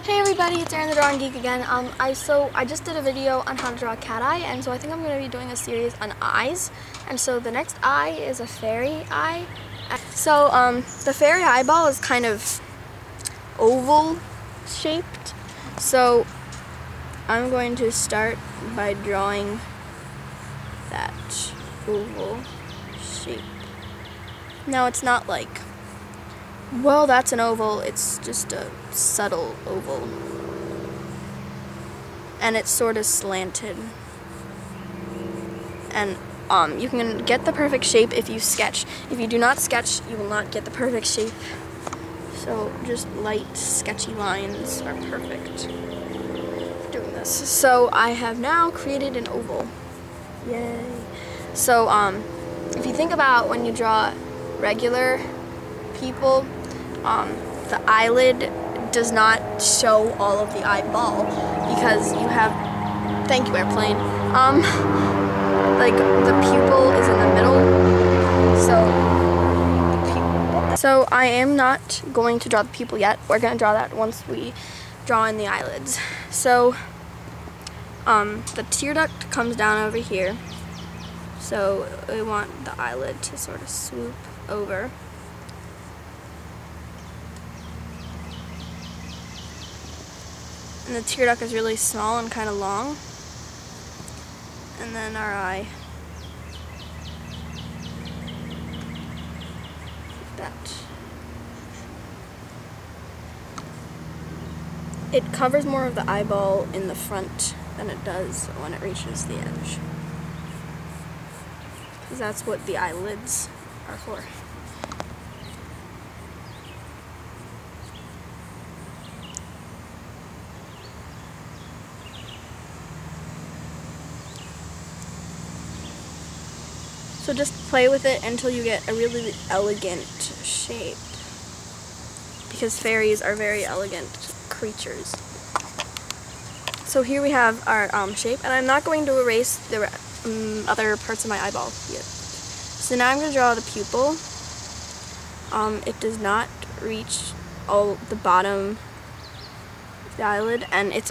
Hey everybody, it's Aaron the Drawing Geek again. I just did a video on how to draw a cat eye, and so I think I'm going to be doing a series on eyes. And so the next eye is a fairy eye. So the fairy eyeball is kind of oval shaped. So I'm going to start by drawing that oval shape. Now it's not like, well, that's an oval, it's just a subtle oval. And it's sort of slanted. And you can get the perfect shape if you sketch. If you do not sketch, you will not get the perfect shape. So just light, sketchy lines are perfect for doing this. So I have now created an oval. Yay. So if you think about when you draw regular people, the eyelid does not show all of the eyeball because you have, thank you airplane, like the pupil is in the middle, so I am not going to draw the pupil yet. We're going to draw that once we draw in the eyelids. So the tear duct comes down over here, so we want the eyelid to sort of swoop over. And the tear duct is really small and kind of long. And then our eye. Like that. It covers more of the eyeball in the front than it does when it reaches the edge. Because that's what the eyelids are for. So just play with it until you get a really elegant shape, because fairies are very elegant creatures. So here we have our shape, and I'm not going to erase the other parts of my eyeball yet. So now I'm going to draw the pupil. It does not reach all the bottom of the eyelid, and it's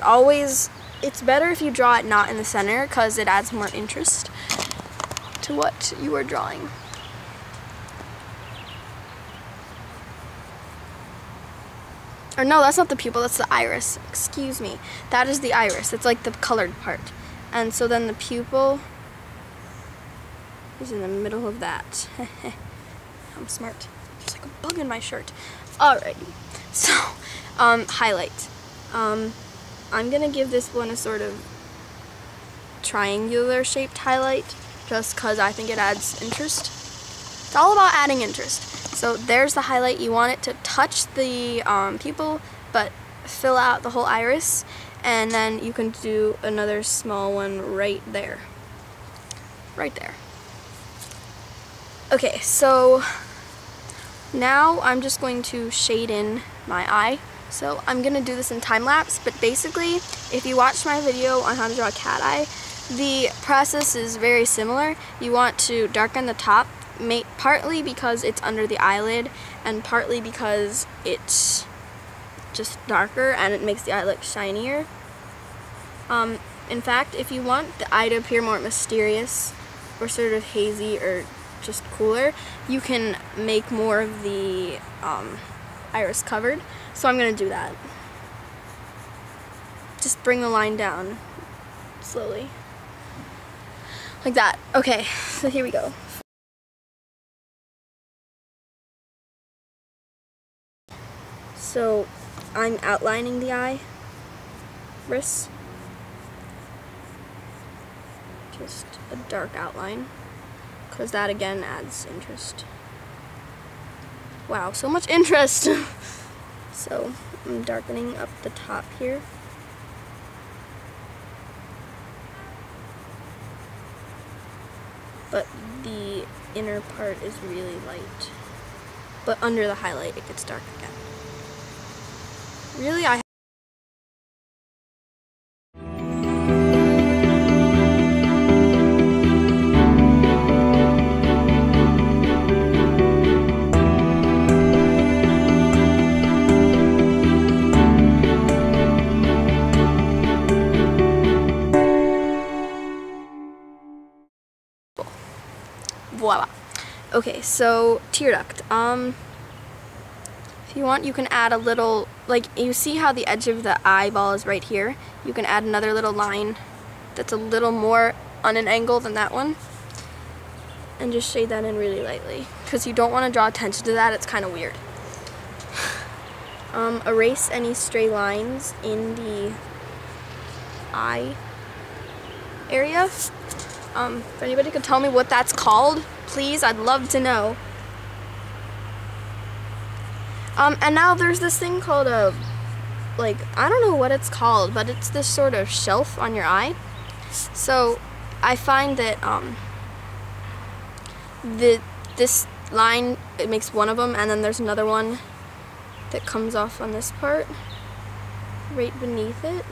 better if you draw it not in the center because it adds more interest to what you are drawing. Or no, that's not the pupil, that's the iris. Excuse me. That is the iris. It's like the colored part. And so then the pupil is in the middle of that. I'm smart. There's like a bug in my shirt. Alright. So, highlight. I'm gonna give this one a sort of triangular shaped highlight, just because I think it adds interest. It's all about adding interest. So there's the highlight. You want it to touch the pupil, but fill out the whole iris, and then you can do another small one right there. Right there. Okay, so now I'm just going to shade in my eye. So I'm going to do this in time lapse, but basically, if you watched my video on how to draw a cat eye, the process is very similar. You want to darken the top, partly because it's under the eyelid, and partly because it's just darker and it makes the eye look shinier. In fact, if you want the eye to appear more mysterious or sort of hazy or just cooler, you can make more of the iris covered. So I'm going to do that. Just bring the line down slowly. Like that. Okay, so here we go. So I'm outlining the iris. Just a dark outline, because that again adds interest. Wow, so much interest! So I'm darkening up the top here. But the inner part is really light. But under the highlight, it gets dark again. Really, Okay, so tear duct. If you want, you can add a little, like, you see how the edge of the eyeball is right here? You can add another little line that's a little more on an angle than that one. And just shade that in really lightly, because you don't want to draw attention to that. It's kind of weird. Erase any stray lines in the eye area. If anybody could tell me what that's called, please, I'd love to know. And now there's this thing called a, like, I don't know what it's called, but it's this sort of shelf on your eye. So I find that this line, it makes one of them, and then there's another one that comes off on this part, right beneath it.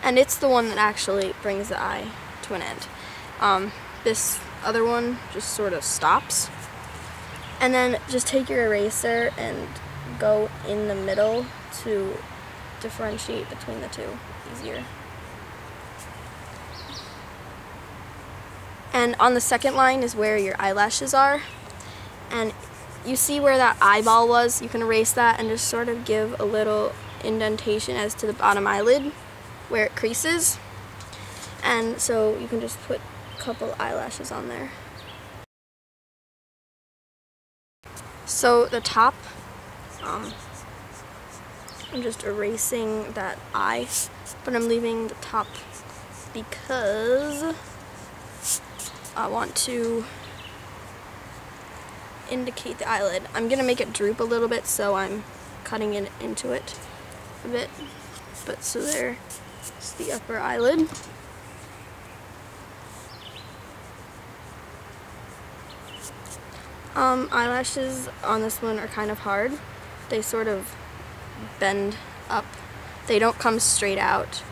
And it's the one that actually brings the eye to an end. This other one just sort of stops. And then just take your eraser and go in the middle to differentiate between the two easier. And on the second line is where your eyelashes are. And you see where that eyeball was? You can erase that and just sort of give a little indentation as to the bottom eyelid where it creases. And so you can just put a couple eyelashes on there. So the top, I'm just erasing that eye, but I'm leaving the top because I want to indicate the eyelid. I'm gonna make it droop a little bit, so I'm cutting it into it a bit. But so there's the upper eyelid. Eyelashes on this one are kind of hard. They sort of bend up. They don't come straight out.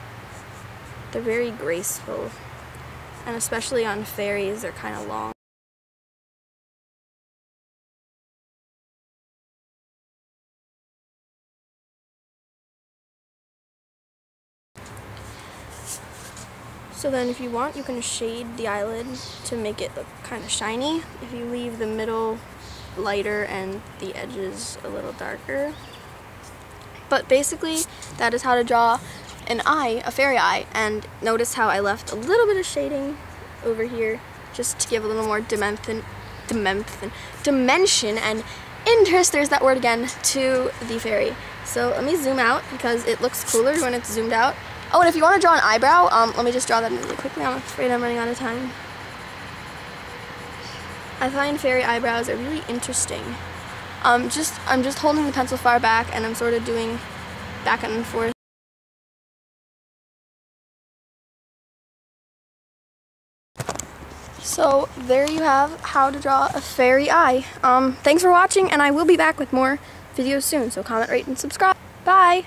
They're very graceful. And especially on fairies, they're kind of long. So then if you want, you can shade the eyelid to make it look kind of shiny. If you leave the middle lighter and the edges a little darker. But basically, that is how to draw an eye, a fairy eye. And notice how I left a little bit of shading over here just to give a little more dimension and interest, there's that word again, to the fairy. So let me zoom out because it looks cooler when it's zoomed out. Oh, and if you want to draw an eyebrow, let me just draw that in really quickly. I'm afraid I'm running out of time. I find fairy eyebrows are really interesting. I'm just holding the pencil far back and I'm sort of doing back and forth. So there you have how to draw a fairy eye. Thanks for watching, and I will be back with more videos soon. So comment, rate, and subscribe. Bye!